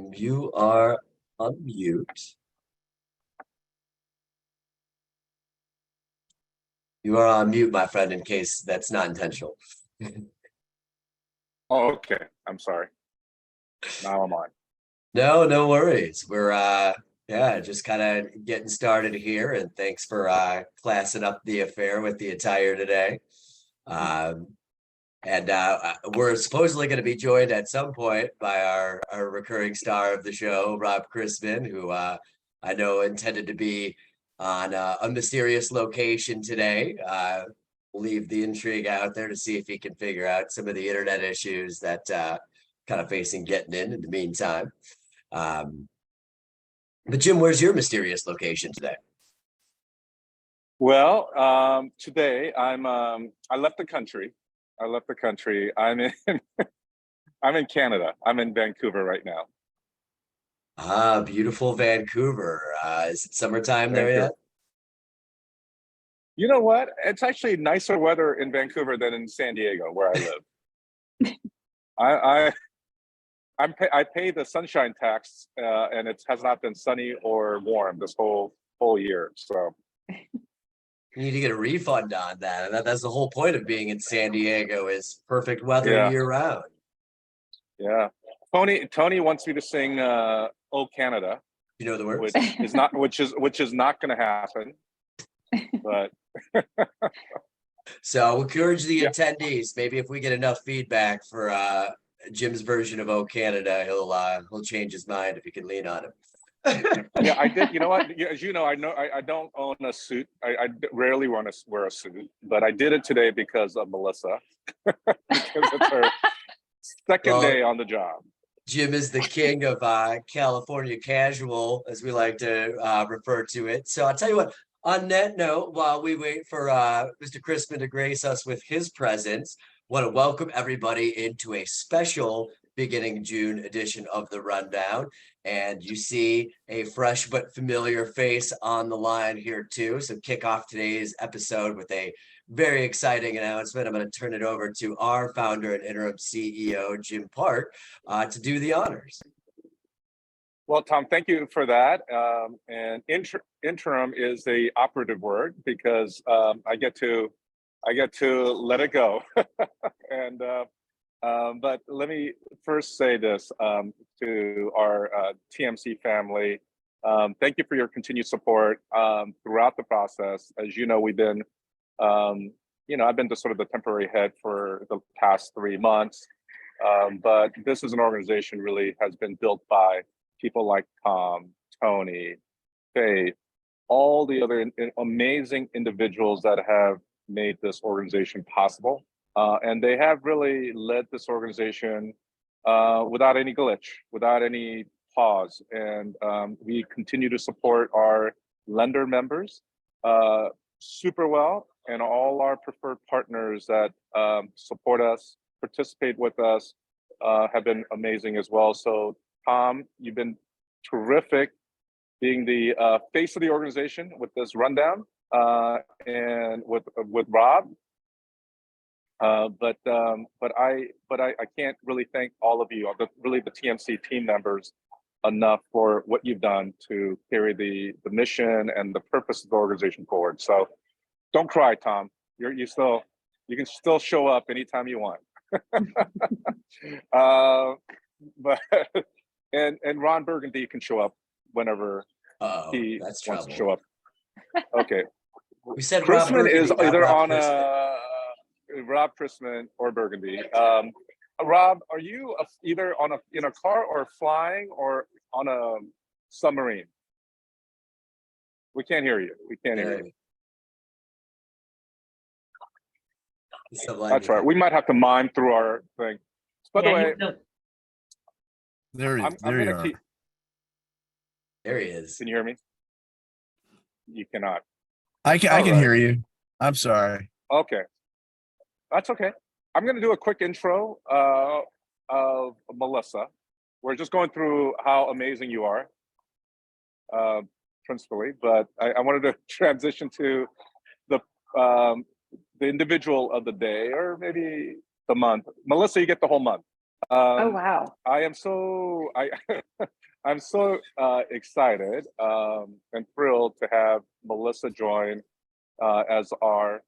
You are on mute. You are on mute, my friend, in case that's not intentional. Oh, okay. I'm sorry. Now I'm on. No, no worries. We're just kind of getting started here, and thanks for classing up the affair with the attire today. And we're supposedly going to be joined at some point by our recurring star of the show, Rob Chrisman, who I know intended to be on a mysterious location today. We'll leave the intrigue out there to see if he can figure out some of the internet issues that kind of facing getting in the meantime. But Jim, where's your mysterious location today? Well, today I left the country. I'm in I'm in Canada. I'm in Vancouver right now. Beautiful Vancouver. Is it summertime there yet? You know what? It's actually nicer weather in Vancouver than in San Diego, where I live. I pay the sunshine tax, and it has not been sunny or warm this whole year. So you need to get a refund on that. That's the whole point of being in San Diego is perfect weather year round. Yeah. Tony wants me to sing "Oh Canada." You know the words? Which is not going to happen. But so we'll encourage the attendees. Maybe if we get enough feedback for Jim's version of "Oh Canada," he'll change his mind if you can lean on him. Yeah, I did. You know what? As you know, I don't own a suit. I rarely want to wear a suit, but I did it today because of Melisa. Because it's her second day on the job. Jim is the king of California casual, as we like to refer to it. So I'll tell you what, on that note, while we wait for Mr. Chrisman to grace us with his presence, want to welcome everybody into a special beginning June edition of the Rundown. And you see a fresh but familiar face on the line here too. So kick off today's episode with a very exciting announcement. I'm going to turn it over to our founder and interim CEO, Jim Park, to do the honors. Well, Tom, thank you for that. And interim is the operative word because I get to let it go. And but let me first say this to our TMC family. Thank you for your continued support throughout the process. As you know, we've been I've been sort of the temporary head for the past 3 months, but this is an organization really has been built by people like Tom, Tony, Faith, all the other amazing individuals that have made this organization possible. And they have really led this organization without any glitch, without any pause. And we continue to support our lender members super well, and all our preferred partners that support us, participate with us, have been amazing as well. So Tom, you've been terrific being the face of the organization with this rundown and with Rob. But I can't really thank all of you, really the TMC team members, enough for what you've done to carry the mission and the purpose of the organization forward. So don't cry, Tom. You can still show up anytime you want. But and Ron Burgundy can show up whenever he wants to show up. Okay. We said Chrisman is either on Rob Chrisman or Burgundy. Rob, are you either in a car or flying or on a submarine? We can't hear you. We can't hear you. That's right. We might have to mime through our thing. By the way, there you are. There he is. Can you hear me? You cannot. I can hear you. I'm sorry. Okay. That's okay. I'm going to do a quick intro of Melisa. We're just going through how amazing you are, principally, but I wanted to transition to the individual of the day, or maybe the month. Melisa, you get the whole month. Oh, Um, wow. I am so I I'm so excited and thrilled to have Melissa join as our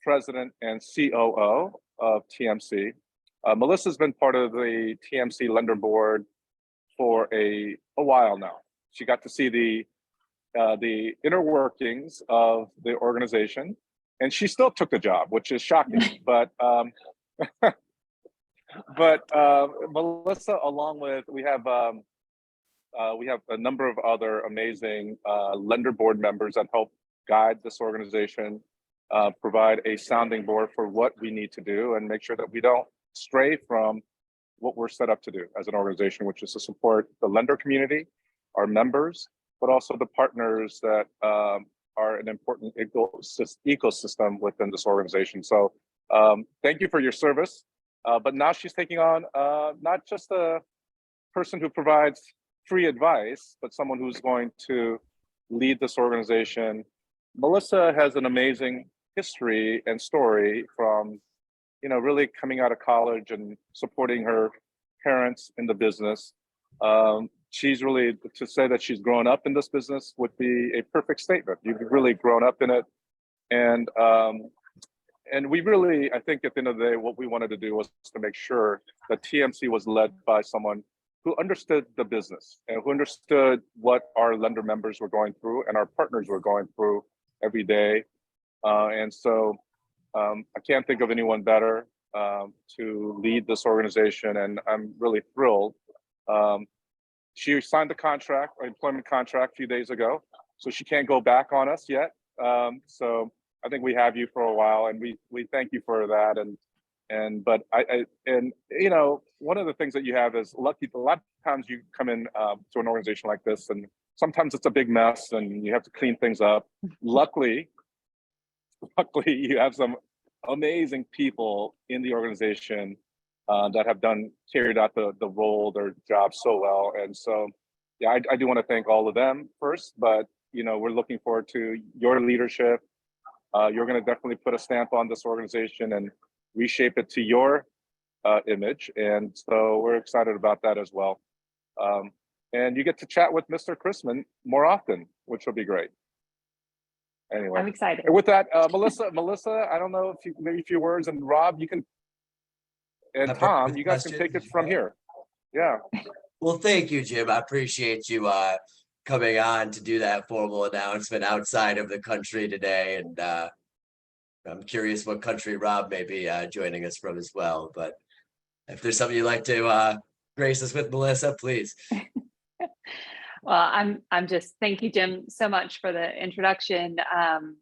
president and COO of TMC. Melissa's been part of the TMC lender board for a while now. She got to see the inner workings of the organization, and she still took the job, which is shocking. But Melissa, along with we have a number of other amazing lender board members that help guide this organization, provide a sounding board for what we need to do, and make sure that we don't stray from what we're set up to do as an organization, which is to support the lender community, our members, but also the partners that are an important ecosystem within this organization. So thank you for your service. But now she's taking on not just a person who provides free advice, but someone who's going to lead this organization. Melissa has an amazing history and story from, really coming out of college and supporting her parents in the business. She's really, to say that she's grown up in this business would be a perfect statement. You've really grown up in it. And we really, I think at the end of the day, what we wanted to do was to make sure that TMC was led by someone who understood the business and who understood what our lender members were going through and our partners were going through every day. And so I can't think of anyone better to lead this organization, and I'm really thrilled. She signed the contract, employment contract, a few days ago, so she can't go back on us yet. So I think we have you for a while, and we thank you for that. But one of the things that you have is lucky. A lot of times you come in to an organization like this, and sometimes it's a big mess, and you have to clean things up. Luckily, you have some amazing people in the organization that have carried out the role, their job so well. And so, yeah, I do want to thank all of them first, but we're looking forward to your leadership. You're going to definitely put a stamp on this organization and reshape it to your image. And so we're excited about that as well. And you get to chat with Mr. Chrisman more often, which will be great. Anyway, I'm excited. And with that, Melissa, I don't know if you maybe a few words, and Rob, you can, and Tom, you guys can take it from here. Yeah. Well, thank you, Jim. I appreciate you coming on to do that formal announcement outside of the country today. And I'm curious what country Rob may be joining us from as well. But if there's something you'd like to grace us with, Melissa, please. Well, I'm just, thank you, Jim, so much for the introduction. I'm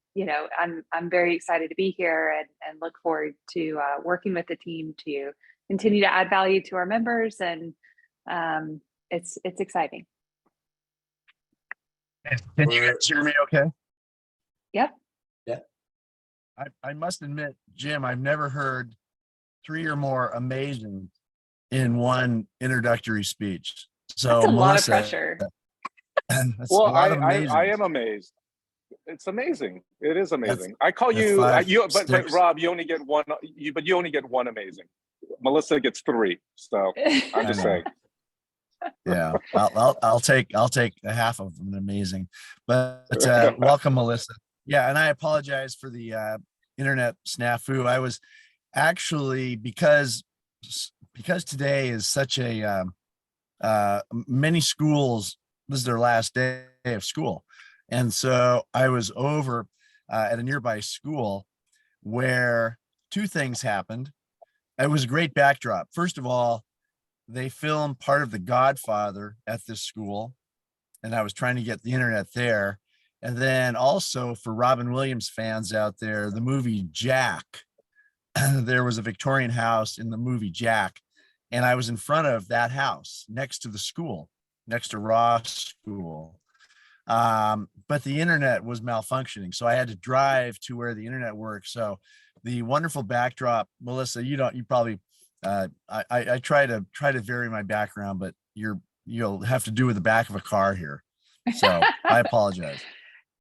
very excited to be here and look forward to working with the team to continue to add value to our members, and it's exciting. Can you guys hear me okay? Yep. Yeah. I must admit, Jim, I've never heard 3 or more amazing in one introductory speech. So That's a Melissa, lot of pressure. That's Well, a lot of I am amazed. It's amazing. It is amazing. I call you, five, but Rob, you only get one. You only get one amazing. Melissa gets 3. So I'm just saying. Yeah, I'll take a half of them amazing, but welcome, Melissa. Yeah, and I apologize for the internet snafu. I was actually, because today is such a many schools, this is their last day of school, and so I was over at a nearby school where 2 things happened. It was a great backdrop. First of all, they filmed part of The Godfather at this school, and I was trying to get the internet there. And then also, for Robin Williams fans out there, the movie Jack, there was a Victorian house in the movie Jack, and I was in front of that house next to the school, next to Ross School. But the internet was malfunctioning, so I had to drive to where the internet works. So the wonderful backdrop, Melissa, you probably, I try to vary my background, but you'll have to do with the back of a car here. So I apologize.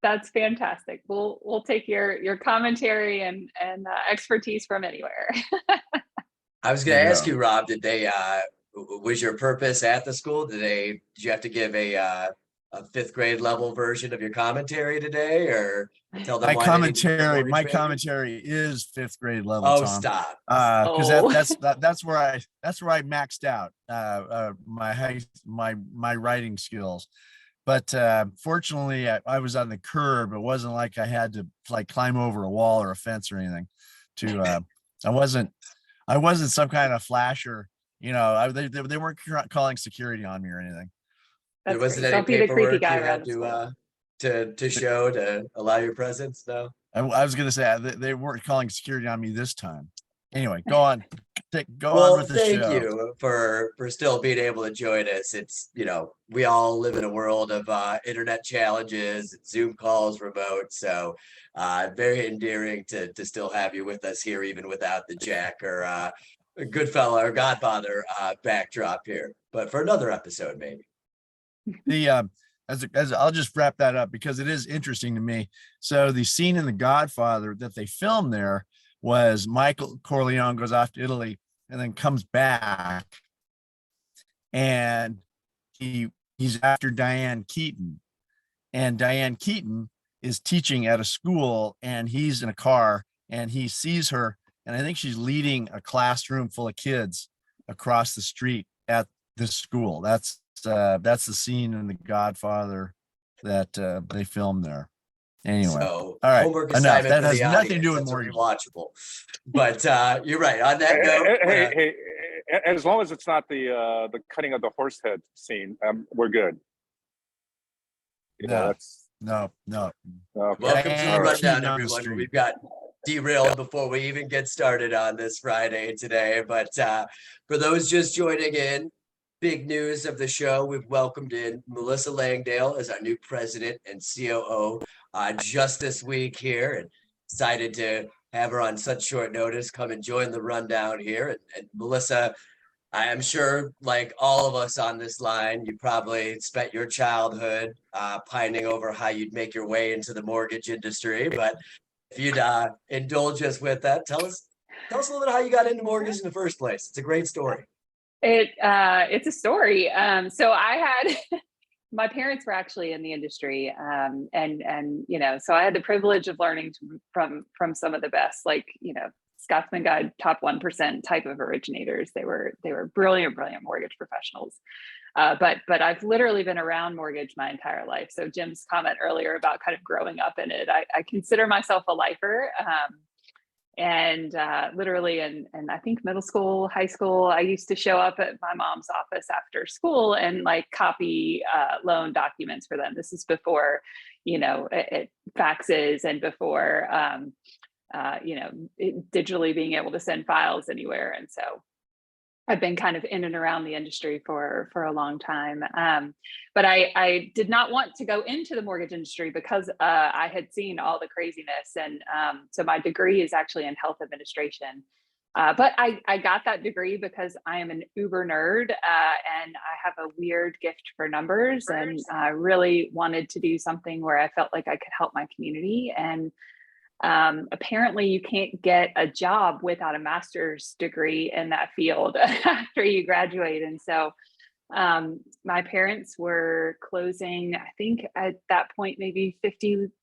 That's fantastic. We'll take your commentary and expertise from anywhere. I was going to you ask go. you, Rob, did they, was your purpose at the school? Did you have to give a fifth grade level version of your commentary today, or tell them My why they need to be more commentary, mortgage my bankers? commentary is fifth grade level, Oh, Tom. stop. Because Oh. that's where I maxed out my writing skills. But fortunately, I was on the curb. It wasn't like I had to like climb over a wall or a fence or anything. To I wasn't some kind of flasher. You know, they weren't calling security on me or anything. There That's wasn't great. any Don't be the creepy paperwork guy you around had the school. to show to allow your presence? No. I was going to say they weren't calling security on me this time. Anyway, go on. Go on Well, with the thank show. you for still being able to join us. It's, we all live in a world of internet challenges, Zoom calls, remote. So very endearing to still have you with us here, even without the Jack or Goodfella or Godfather backdrop here. But for another episode, maybe. The as I'll just wrap that up because it is interesting to me. So the scene in The Godfather that they filmed there was Michael Corleone goes off to Italy and then comes back, and he's after Diane Keaton, and Diane Keaton is teaching at a school, and he's in a car, and he sees her, and I think she's leading a classroom full of kids across the street at the school. That's the scene in The Godfather that they filmed there. Anyway, So all right, homework enough. assignment That for has the nothing to do audience. with That's a mortgages. rewatchable. But you're right. On that Hey, note, hey, as long as it's not the cutting of the horse head scene, we're good. No, That's no. okay. welcome to the All right. rundown, Keaton on the everyone. street. We've got derailed before we even get started on this Friday today. But for those just joining in, big news of the show, we've welcomed in Melisa Langdale as our new president and COO just this week here, and excited to have her on such short notice come and join the rundown here. And Melisa, I am sure, like all of us on this line, you probably spent your childhood pining over how you'd make your way into the mortgage industry. But if you'd indulge us with that, tell us a little bit how you got into mortgage in the first place. It's a great story. It's a story. So I had my parents were actually in the industry, and so I had the privilege of learning from some of the best, like Scotsman Guide top 1% type of originators. They were brilliant mortgage professionals. But I've literally been around mortgage my entire life. So Jim's comment earlier about kind of growing up in it, I consider myself a lifer. And literally and I think middle school, high school, I used to show up at my mom's office after school and like copy loan documents for them. This is before, faxes and before, digitally being able to send files anywhere. And so I've been kind of in and around the industry for a long time. But I did not want to go into the mortgage industry because I had seen all the craziness. And so my degree is actually in health administration. But I got that degree because I am an uber nerd and I have a weird gift for numbers. And I really wanted to do something where I felt like I could help my community. And apparently you can't get a job without a master's degree in that field after you graduate. And so my parents were closing, I think at that point, maybe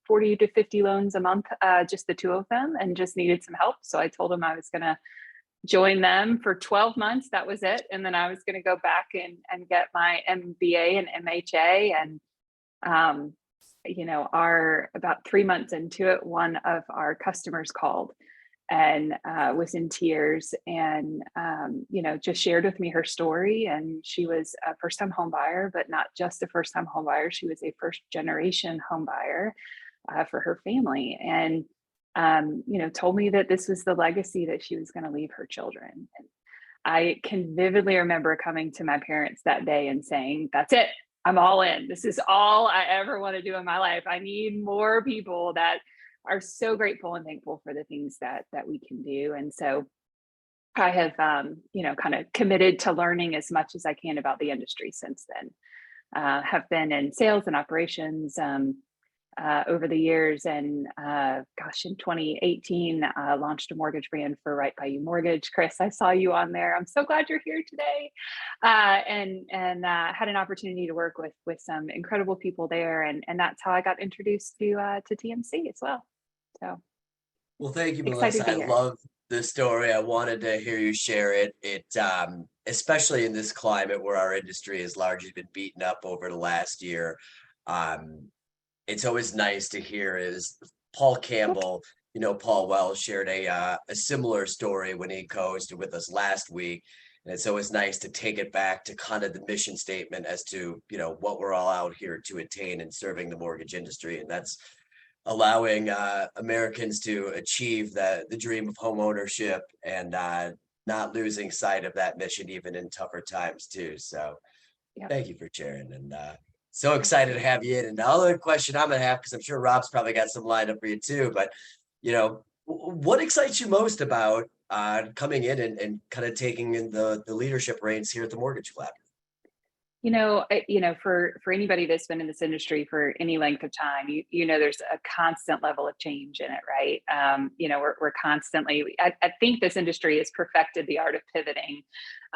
40 to 50 loans a month, just the two of them, and just needed some help. So I told them I was going to join them for 12 months. That was it. And then I was going to go back and get my MBA and MHA. And about 3 months into it, one of our customers called and was in tears and, just shared with me her story. And she was a first-time home buyer, but not just a first-time home buyer. She was a first-generation home buyer for her family. And, told me that this was the legacy that she was going to leave her children. And I can vividly remember coming to my parents that day and saying, that's it. I'm all in. This is all I ever want to do in my life. I need more people that are so grateful and thankful for the things that we can do. And so I have, kind of committed to learning as much as I can about the industry since then. Have been in sales and operations, over the years. And gosh, in 2018, launched a mortgage brand for Right By You Mortgage. Chris, I saw you on there. I'm so glad you're here today. And had an opportunity to work with some incredible people there. And that's how I got introduced to TMC as well. So. Well, thank you, Excited to Melissa. be I here. love the story. I wanted to hear you share it. Especially in this climate where our industry has largely been beaten up over the last year. It's always nice to hear is Paul Campbell, Paul Wells shared a similar story when he co-hosted with us last week. And it's always nice to take it back to kind of the mission statement as to, what we're all out here to attain in serving the mortgage industry. And that's allowing Americans to achieve the dream of home ownership and not losing sight of that mission even in tougher times too. So Thank you for sharing, and so excited to have you in. And the other question I'm gonna have, because I'm sure Rob's probably got some lined up for you too, but what excites you most about coming in and kind of taking in the leadership reins here at the Mortgage Lab? For anybody that's been in this industry for any length of time, there's a constant level of change in it, right? We're constantly, I think this industry has perfected the art of pivoting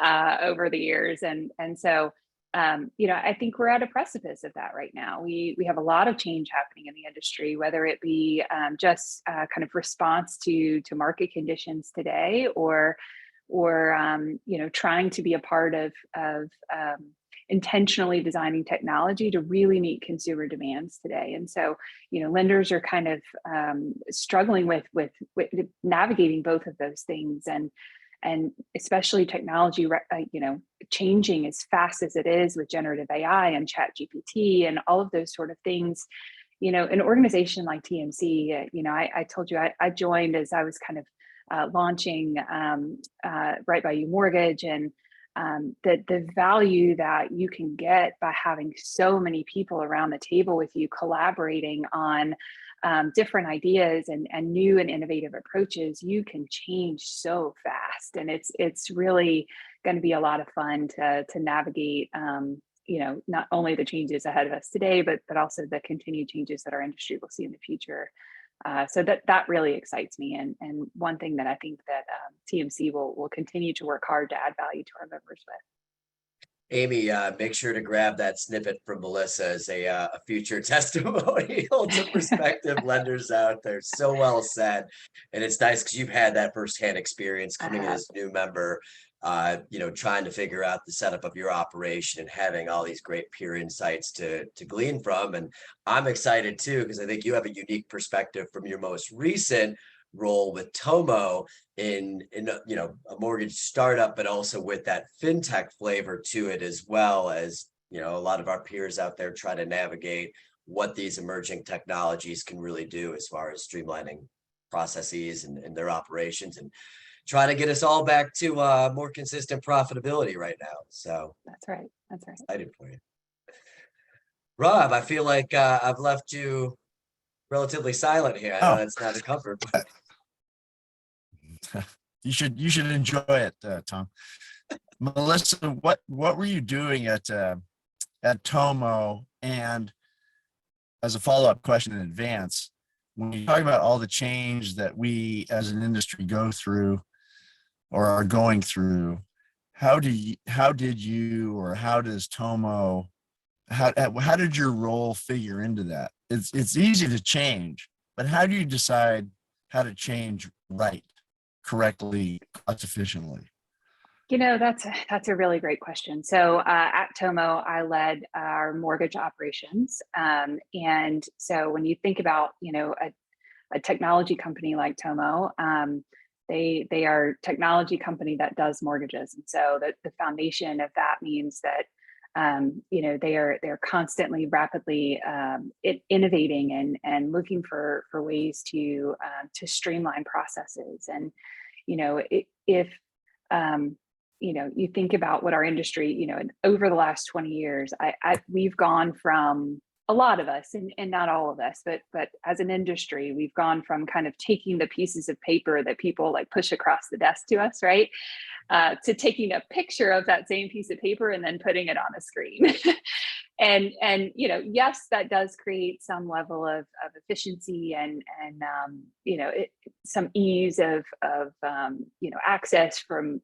over the years. And so, I think we're at a precipice of that right now. We have a lot of change happening in the industry, whether it be just kind of response to market conditions today, or trying to be a part of intentionally designing technology to really meet consumer demands today. And so, lenders are kind of struggling with navigating both of those things, and especially technology, changing as fast as it is with generative AI and chat GPT and all of those sort of things. An organization like TMC, I told you I joined as I was kind of launching Right By You Mortgage, and the value that you can get by having so many people around the table with you collaborating on different ideas and new and innovative approaches, you can change so fast. And it's really going to be a lot of fun to navigate not only the changes ahead of us today, but also the continued changes that our industry will see in the future. So that really excites me, and one thing that I think that TMC will continue to work hard to add value to our members with. Amy, make sure to grab that snippet from Melissa as a future testimonial to prospective lenders out there. So well said, and it's nice because you've had that firsthand experience coming in as a new member. Trying to figure out the setup of your operation and having all these great peer insights to glean from. And I'm excited too, because I think you have a unique perspective from your most recent role with Tomo in a mortgage startup, but also with that fintech flavor to it, as well as, a lot of our peers out there try to navigate what these emerging technologies can really do as far as streamlining processes and their operations, and try to get us all back to more consistent profitability right now. So that's right. Excited for you. Rob, I feel like I've left you relatively silent here. I know that's not a comfort, but you should enjoy it, Tom. Melissa, what were you doing at Tomo? And as a follow-up question in advance, when you talk about all the change that we as an industry go through or are going through, how did you or how does Tomo, how did your role figure into that? It's easy to change, but how do you decide how to change right, correctly, cost efficiently? That's a really great question. So at Tomo, I led our mortgage operations. And so when you think about, a technology company like Tomo, they are a technology company that does mortgages. And so the foundation of that means that, they're constantly rapidly innovating and looking for ways to streamline processes. And, if you think about what our industry, over the last 20 years, we've gone from, a lot of us, and not all of us, but as an industry, we've gone from kind of taking the pieces of paper that people like push across the desk to us, right? To taking a picture of that same piece of paper and then putting it on a screen. and yes, that does create some level of efficiency and some ease of access from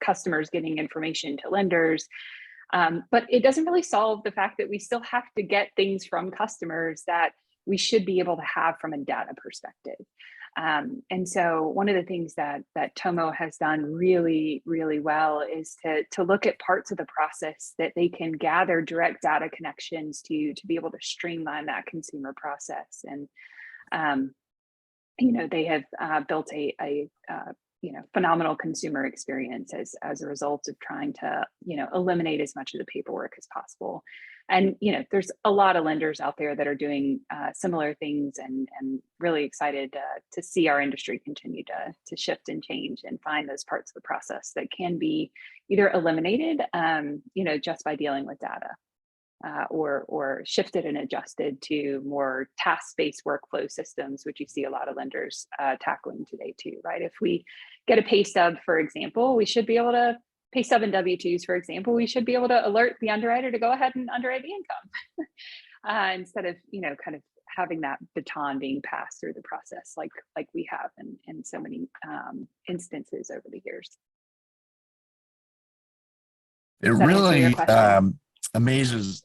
customers getting information to lenders. But it doesn't really solve the fact that we still have to get things from customers that we should be able to have from a data perspective. And so one of the things that Tomo has done really, really well is to look at parts of the process that they can gather direct data connections to be able to streamline that consumer process. And they have built a phenomenal consumer experience as a result of trying to eliminate as much of the paperwork as possible. And there's a lot of lenders out there that are doing similar things, and really excited to see our industry continue to shift and change and find those parts of the process that can be either eliminated just by dealing with data, or shifted and adjusted to more task-based workflow systems, which you see a lot of lenders tackling today too, right? If we get a pay stub, for example, we should be able to pay stub and W-2s, for example, we should be able to alert the underwriter to go ahead and underwrite the income instead of, kind of having that baton being passed through the process like we have in so many instances over the years. It Does that answer your really question? amazes,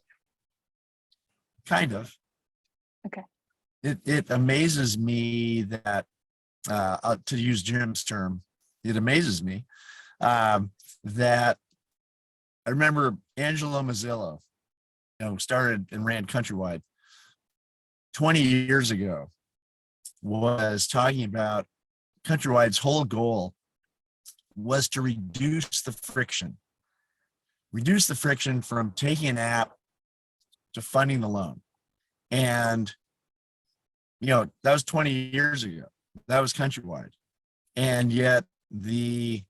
kind of. Okay. It amazes me that, to use Jim's term, it amazes me that I remember Angelo Mazzillo, started and ran Countrywide 20 years ago, was talking about Countrywide's whole goal was to reduce the friction from taking an app to funding the loan. And, that was 20 years ago. That was Countrywide. And yet the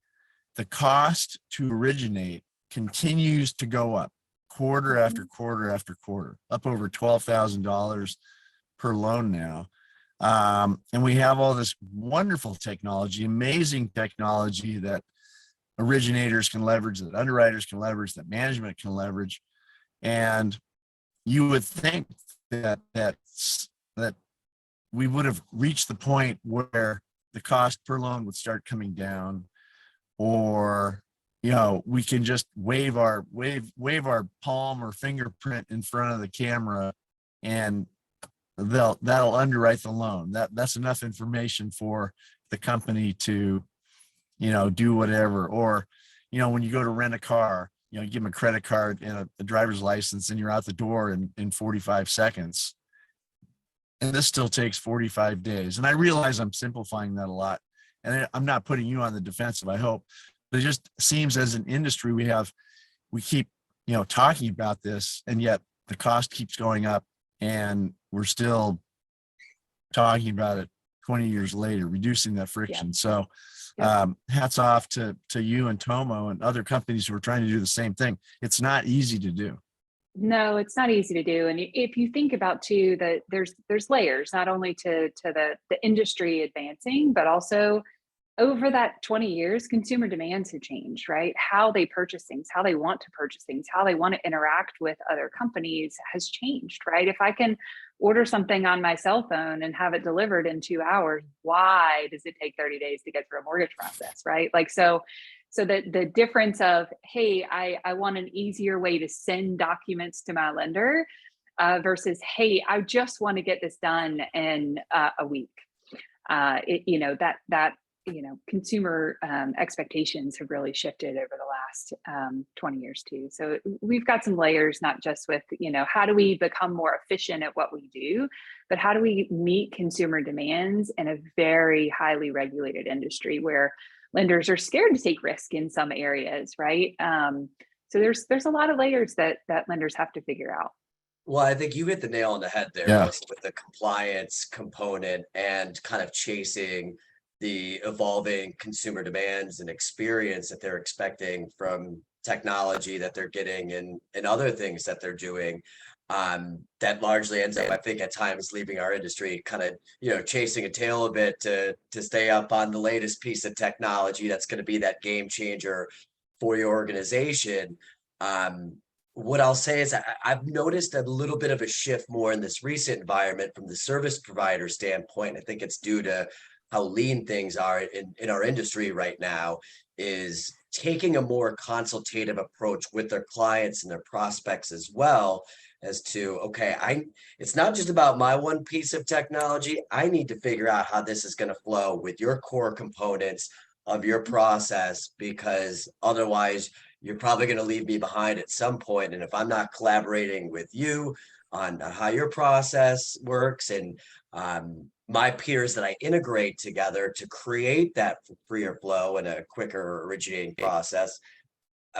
cost to originate continues to go up quarter after quarter after quarter, up over $12,000 per loan now. And we have all this wonderful technology, amazing technology that originators can leverage, that underwriters can leverage, that management can leverage. And you would think that we would have reached the point where the cost per loan would start coming down, or we can just wave our palm or fingerprint in front of the camera and that'll underwrite the loan. That's enough information for the company to do whatever. Or when you go to rent a car, you give them a credit card and a driver's license, and you're out the door in 45 seconds. And this still takes 45 days. And I realize I'm simplifying that a lot, and I'm not putting you on the defensive, I hope. But it just seems as an industry we keep talking about this, and yet the cost keeps going up, and we're still talking about it 20 years later, reducing that friction. Yeah. So hats off to you and Tomo and other companies who are trying to do the same thing. It's not easy to do. No, it's not easy to do. And if you think about too, that there's layers, not only to the industry advancing, but also over that 20 years, consumer demands have changed, right? How they purchase things, how they want to purchase things, how they want to interact with other companies has changed, right? If I can order something on my cell phone and have it delivered in 2 hours, why does it take 30 days to get through a mortgage process, right? So the difference of, hey, I want an easier way to send documents to my lender versus, hey, I just want to get this done in a week. Consumer expectations have really shifted over the last 20 years too. So we've got some layers, not just with, how do we become more efficient at what we do, but how do we meet consumer demands in a very highly regulated industry where lenders are scared to take risk in some areas, right? So there's a lot of layers that lenders have to figure out. Well, I think you hit the nail on the head there, Melisa, with the compliance component and kind of chasing the evolving consumer demands and experience that they're expecting from technology that they're getting and other things that they're doing. That largely ends up, I think, at times leaving our industry kind of, chasing a tail a bit to stay up on the latest piece of technology that's going to be that game changer for your organization. what I'll say is I've noticed a little bit of a shift more in this recent environment from the service provider standpoint. I think it's due to how lean things are in our industry right now, is taking a more consultative approach with their clients and their prospects as well, as to, okay, it's not just about my one piece of technology. I need to figure out how this is going to flow with your core components of your process, because otherwise you're probably going to leave me behind at some point. And if I'm not collaborating with you on how your process works, and my peers that I integrate together to create that freer flow and a quicker originating process,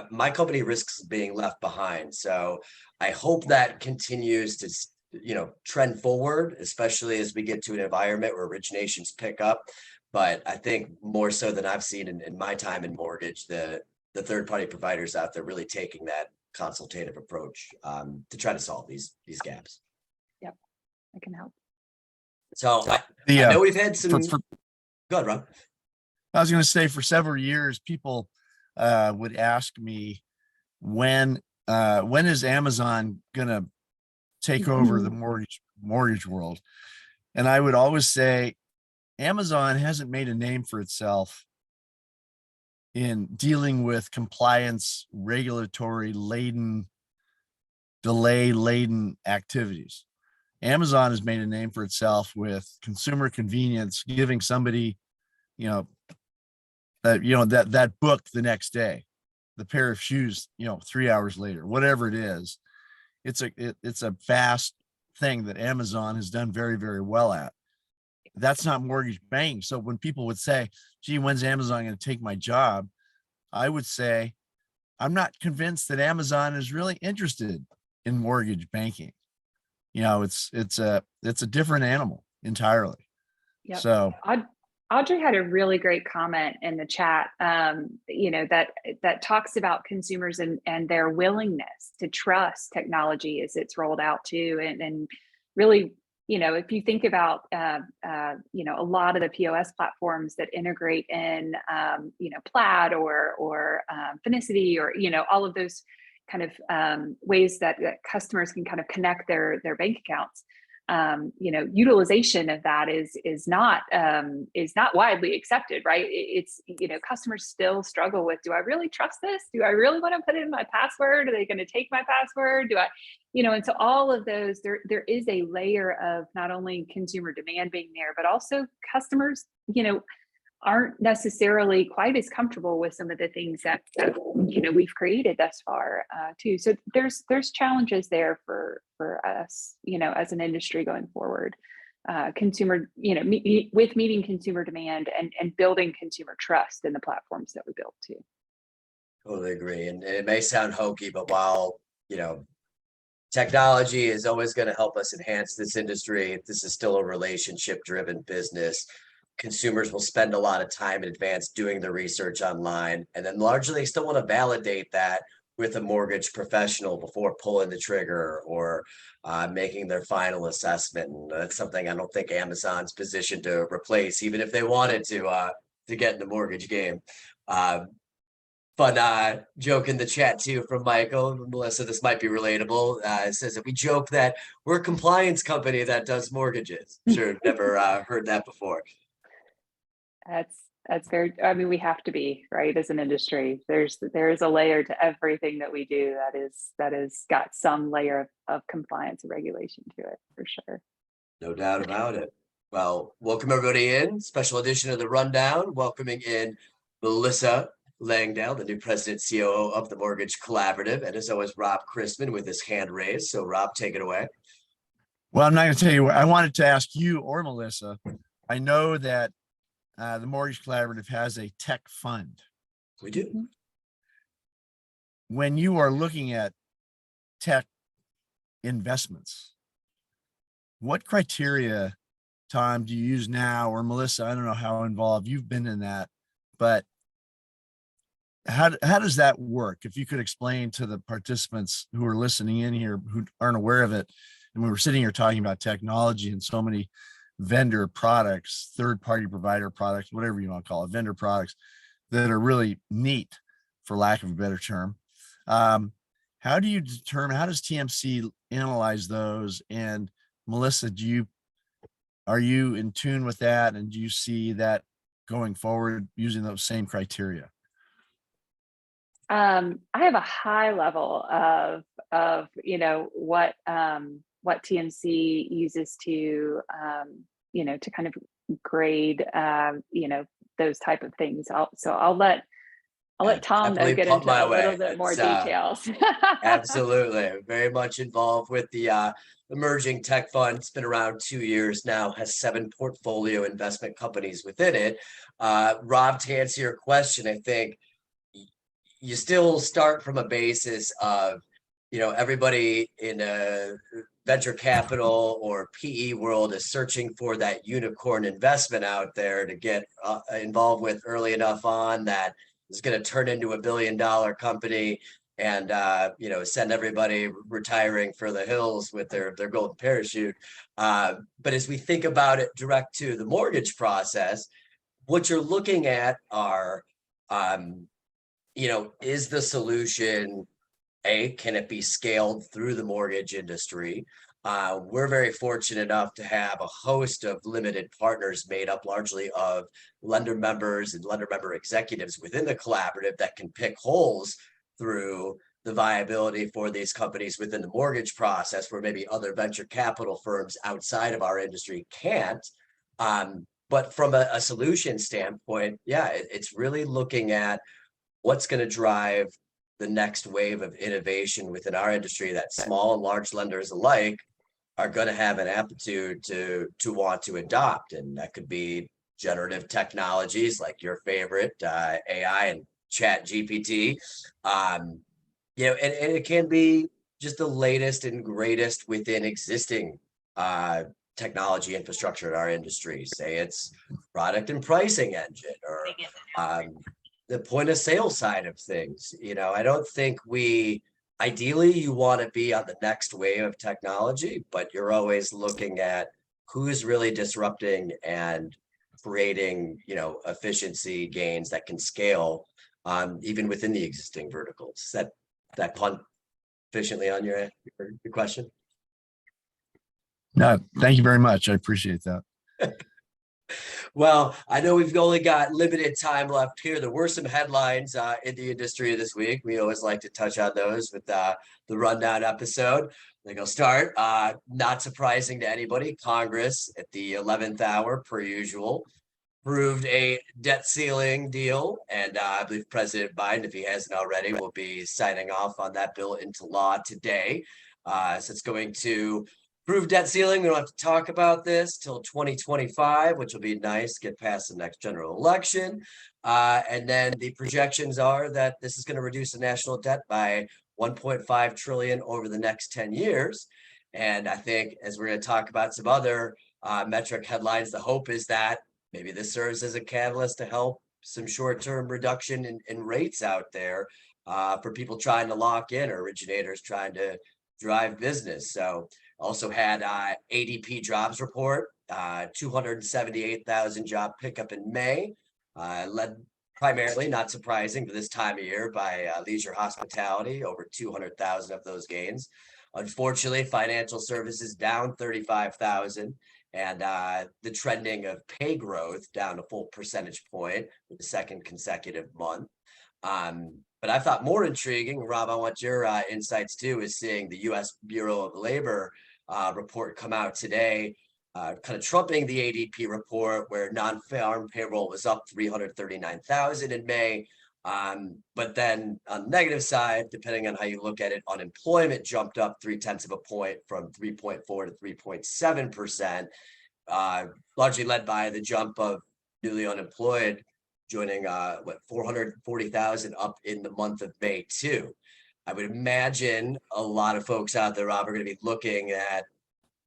my company risks being left behind. So I hope that continues to, trend forward, especially as we get to an environment where originations pick up. But I think more so than I've seen in my time in mortgage, the third-party providers out there really taking that consultative approach to try to solve these gaps. Yep, I can help. So I know we've had some. Go ahead, Rob. I was going to say, for several years, people would ask me, when is Amazon going to take over the mortgage world? And I would always say, Amazon hasn't made a name for itself in dealing with compliance, regulatory laden, delay laden activities. Amazon has made a name for itself with consumer convenience, giving somebody, that book the next day, the pair of shoes, 3 hours later, whatever it is. It's a vast thing that Amazon has done very, very well at. That's not mortgage banking. So when people would say, gee, when's Amazon going to take my job? I would say, I'm not convinced that Amazon is really interested in mortgage banking. It's a different animal entirely. Yep. So Audrey had a really great comment in the chat, that talks about consumers and their willingness to trust technology as it's rolled out too. And really, if you think about, a lot of the POS platforms that integrate in, Plaid or Finicity, or, all of those kind of ways that customers can kind of connect their bank accounts. Utilization of that is not widely accepted, right? It's, customers still struggle with, do I really trust this? Do I really want to put in my password? Are they going to take my password? Do I, and so all of those, there is a layer of not only consumer demand being there, but also customers, aren't necessarily quite as comfortable with some of the things that we've created thus far too. So there's challenges there for us, as an industry going forward. Consumer, with meeting consumer demand and building consumer trust in the platforms that we build too. Totally agree. And it may sound hokey, but while, technology is always going to help us enhance this industry, this is still a relationship driven business. Consumers will spend a lot of time in advance doing the research online, and then largely they still want to validate that with a mortgage professional before pulling the trigger or making their final assessment. And that's something I don't think Amazon's positioned to replace, even if they wanted to get in the mortgage game. Fun joke in the chat too from Michael. Melissa, this might be relatable. It says that we joke that we're a compliance company that does mortgages. Sure, never heard that before. That's very, we have to be, right, as an industry. There's a layer to everything that we do that is got some layer of compliance and regulation to it, for sure. No doubt about it. Well, welcome everybody in. Special edition of the Rundown, welcoming in Melisa Langdale, the new president COO of the Mortgage Collaborative, and as always, Rob Christman with his hand raised. So Rob, take it away. Well, I'm not going to tell you. I wanted to ask you or Melissa. I know that the Mortgage Collaborative has a tech fund. We do. When you are looking at tech investments, what criteria, Tom, do you use now, or Melissa? I don't know how involved you've been in that, but how does that work? If you could explain to the participants who are listening in here who aren't aware of it, and we were sitting here talking about technology and so many vendor products, third-party provider products, whatever you want to call it, vendor products that are really neat, for lack of a better term. How how do you determine, how does TMC analyze those? And Melissa, are you in tune with that? And do you see that going forward using those same criteria? I have a high level of what TMC uses to to kind of grade those type of things. I'll let Tom Definitely get pump into my a little way. bit more It's, details. absolutely. Very much involved with the emerging tech fund. It's been around 2 years now, has 7 portfolio investment companies within it. Rob, to answer your question, I think you still start from a basis of, everybody in a venture capital or PE world is searching for that unicorn investment out there to get involved with early enough on that is going to turn into $1 billion company and send everybody retiring for the hills with their golden parachute. But as we think about it direct to the mortgage process, what you're looking at are is the solution, can it be scaled through the mortgage industry? We're very fortunate enough to have a host of limited partners made up largely of lender members and lender member executives within the collaborative that can pick holes through the viability for these companies within the mortgage process where maybe other venture capital firms outside of our industry can't. But from a solution standpoint, it's really looking at what's going to drive the next wave of innovation within our industry that small and large lenders alike are going to have an aptitude to want to adopt. And that could be generative technologies like your favorite AI and Chat GPT. And it can be just the latest and greatest within existing technology infrastructure in our industry. Say it's product and pricing engine or the point of sale side of things. I don't think ideally you want to be on the next wave of technology, but you're always looking at who's really disrupting and creating, efficiency gains that can scale even within the existing verticals. That pun efficiently on your question? No, thank you very much. I appreciate that. Well, I know we've only got limited time left here. There were some headlines in the industry this week. We always like to touch on those with the rundown episode. I think I'll start. Not surprising to anybody, Congress at the 11th hour, per usual, approved a debt ceiling deal. And I believe President Biden, if he hasn't already, will be signing off on that bill into law today. So it's going to approve debt ceiling. We don't have to talk about this till 2025, which will be nice, get past the next general election. And then the projections are that this is going to reduce the national debt by 1.5 trillion over the next 10 years. And I think as we're going to talk about some other metric headlines, the hope is that maybe this serves as a catalyst to help some short-term reduction in rates out there for people trying to lock in or originators trying to drive business. So also had ADP jobs report, 278,000 job pickup in May, led primarily, not surprising for this time of year, by leisure hospitality, over 200,000 of those gains. Unfortunately, financial services down 35,000, and the trending of pay growth down a full percentage point for the second consecutive month. But I thought more intriguing, Rob, I want your insights too, is seeing the U.S. Bureau of Labor report come out today, kind of trumping the ADP report where non-farm payroll was up 339,000 in May. But then on the negative side, depending on how you look at it, unemployment jumped up 0.3 of a point from 3.4 to 3.7%, largely led by the jump of newly unemployed joining 440,000 up in the month of May too. I would imagine a lot of folks out there, Rob, are going to be looking at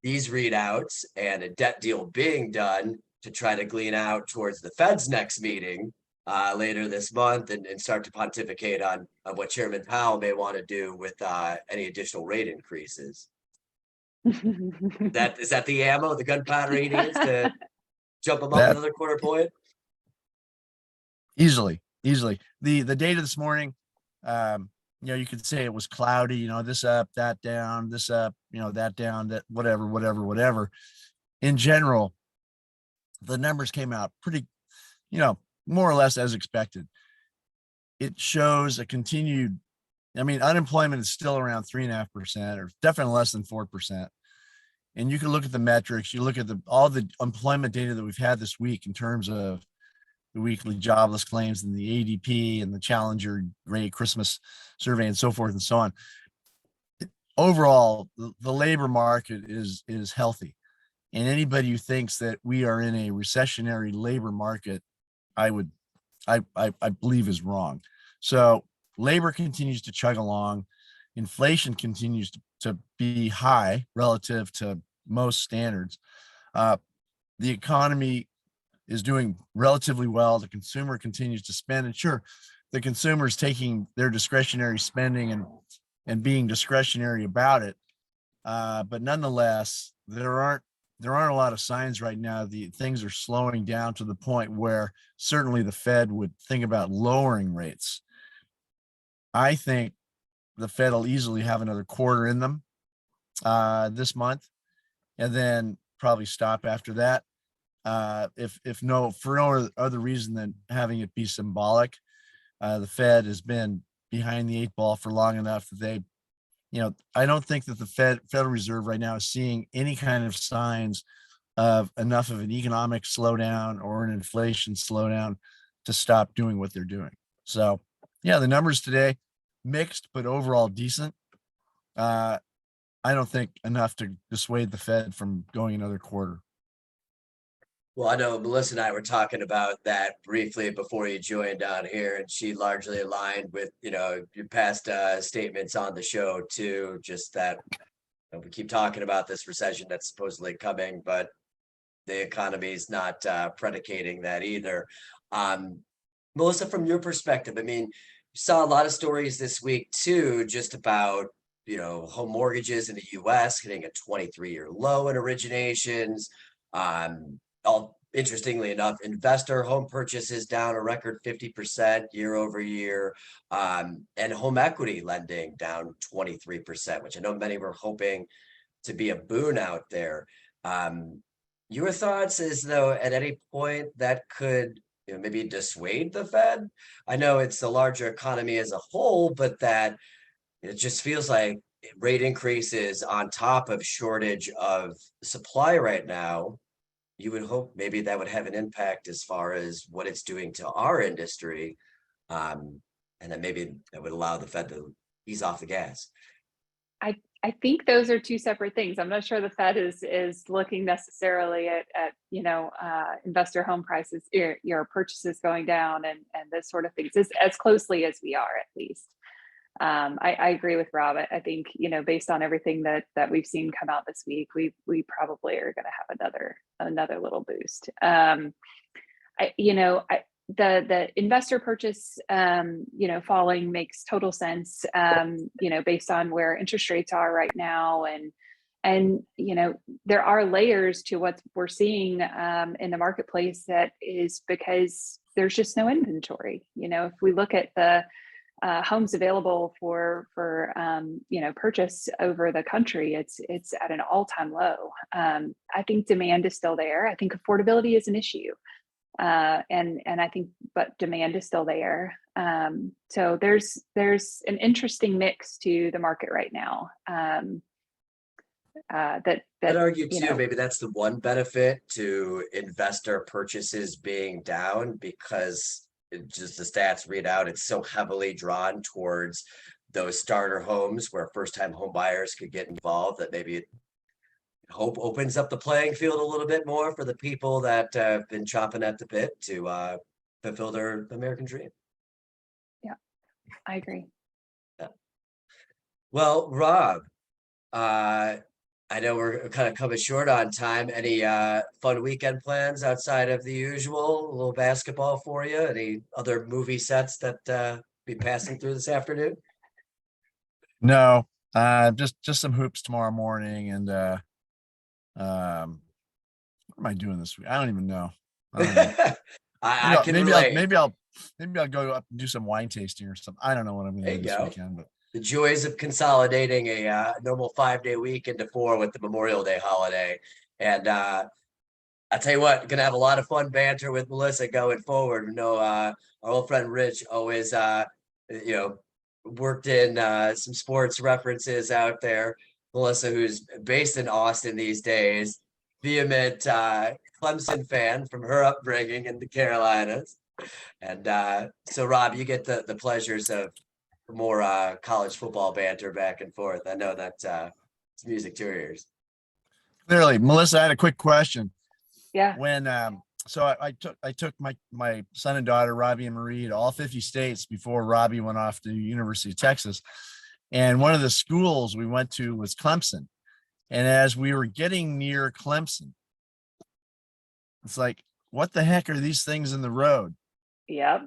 these readouts and a debt deal being done to try to glean out towards the Fed's next meeting later this month and start to pontificate on what Chairman Powell may want to do with any additional rate increases. Is that the ammo, the gunpowder he needs to jump him up another quarter point? Easily. The data this morning, you could say it was cloudy, this up, that down, this up, that down, that whatever. In general, the numbers came out pretty, more or less as expected. It shows a continued, unemployment is still around 3.5%, or definitely less than 4%. And you can look at the metrics, you look at all the employment data that we've had this week in terms of the weekly jobless claims and the ADP and the Challenger rate Christmas survey and so forth and so on. Overall, the labor market is healthy. And anybody who thinks that we are in a recessionary labor market, I believe is wrong. So labor continues to chug along. Inflation continues to be high relative to most standards. The economy is doing relatively well. The consumer continues to spend, and sure, the consumer is taking their discretionary spending and being discretionary about it. But nonetheless, there aren't a lot of signs right now. The things are slowing down to the point where certainly the Fed would think about lowering rates. I think the Fed will easily have another quarter in them this month, and then probably stop after that. For no other reason than having it be symbolic. The Fed has been behind the 8 ball for long enough that they, I don't think that the Federal Reserve right now is seeing any kind of signs of enough of an economic slowdown or an inflation slowdown to stop doing what they're doing. So yeah, the numbers today, mixed, but overall decent. I don't think enough to dissuade the Fed from going another quarter. Well, I know Melissa and I were talking about that briefly before you joined on here, and she largely aligned with, your past statements on the show too. Just that we keep talking about this recession that's supposedly coming, but the economy is not predicating that either. Melissa, from your perspective, you saw a lot of stories this week too, just about, home mortgages in the US hitting a 23-year low in originations. Interestingly enough, investor home purchases down a record 50% year over year, and home equity lending down 23%, which I know many were hoping to be a boon out there. Your thoughts is though at any point that could maybe dissuade the Fed? I know it's the larger economy as a whole, but that it just feels like rate increases on top of shortage of supply right now. You would hope maybe that would have an impact as far as what it's doing to our industry. And then maybe that would allow the Fed to ease off the gas. I think those are two separate things. I'm not sure the Fed is looking necessarily at investor home prices, your purchases going down and those sort of things as closely as we are, at least. I agree with Rob. I think, based on everything that we've seen come out this week, we probably are going to have another little boost. The investor purchase, falling makes total sense, based on where interest rates are right now. And there are layers to what we're seeing in the marketplace that is because there's just no inventory. If we look at the homes available for purchase over the country, it's at an all-time low. I think demand is still there. I think affordability is an issue. And I think, but demand is still there. So there's an interesting mix to the market right now. I'd argue too, maybe that's the one benefit to investor purchases being down, because just the stats read out, it's so heavily drawn towards those starter homes where first-time home buyers could get involved, that maybe hope opens up the playing field a little bit more for the people that have been chomping at the bit to fulfill their American dream. Yeah, I agree. Yeah. Well, Rob, I know we're kind of coming short on time. Any fun weekend plans outside of the usual? A little basketball for you? Any other movie sets that be passing through this afternoon? No, just some hoops tomorrow morning, and what am I doing this week? I don't even know. I can maybe relate. maybe I'll go up and do some wine tasting or something. I don't know what I'm There gonna do you this go. weekend, but The joys of consolidating a normal 5-day week into 4 with the Memorial Day holiday. And I tell you what, gonna have a lot of fun banter with Melissa going forward. You know, our old friend Rich always, you know, worked in some sports references out there. Melissa, who's based in Austin these days, vehement Clemson fan from her upbringing in the Carolinas. And so, Rob, you get the pleasures of more college football banter back and forth. I know that it's music to your ears. clearly, Melissa, I had a quick question. Yeah. When so I took my son and daughter Robbie and Marie to all 50 states before Robbie went off to University of Texas, and one of the schools we went to was Clemson. And as we were getting near Clemson, it's like, what the heck are these things in the road? Yep.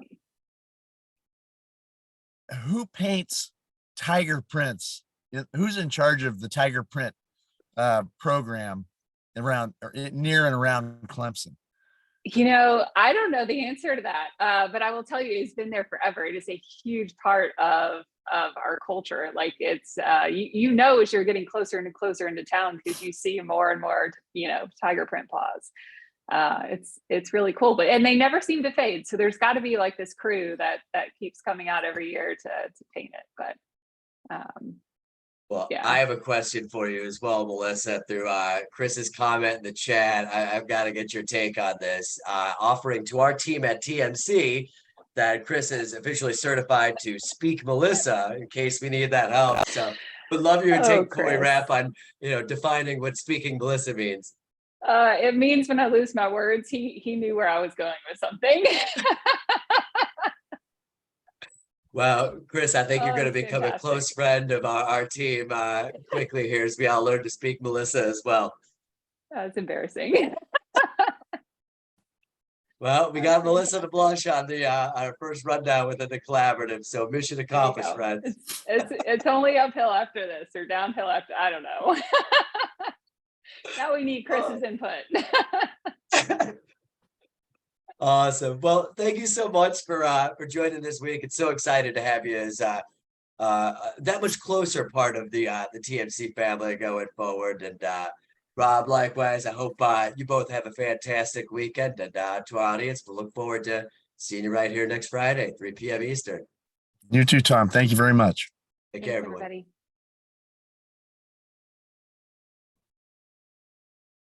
Who paints tiger prints? Who's in charge of the tiger print program around or near and around Clemson? You know, I don't know the answer to that, but I will tell you, it's been there forever. It is a huge part of our culture. Like it's, you know, as you're getting closer and closer into town, because you see more and more, you know, tiger print paws. It's really cool, and they never seem to fade. So there's got to be like this crew that keeps coming out every year to paint it. But Well, yeah. I have a question for you as well, Melissa, through Chris's comment in the chat. I've got to get your take on this. Offering to our team at TMC that Chris is officially certified to speak Melissa in case we need that help. So would love your take before we Chris. wrap on, you know, defining what speaking Melissa means. It means when I lose my words, he knew where I was going with something. Well, Chris, I think you're going to That's become a fantastic. close friend of our team quickly here as we all learn to speak Melissa as well. That's embarrassing. Well, we got Melissa to blush on the our first rundown within the collaborative, so mission There you accomplished, go. friends. It's only uphill after this, or downhill after, I don't know. Now we need Chris's input. Awesome. Well, thank you so much for joining this week. It's so excited to have you as that much closer part of the TMC family going forward. And Rob, likewise, I hope you both have a fantastic weekend. And to our audience, we'll look forward to seeing you right here next Friday, 3 p.m. Eastern. You too, Tom. Thank you very much. Take Thanks, care, everyone. everybody.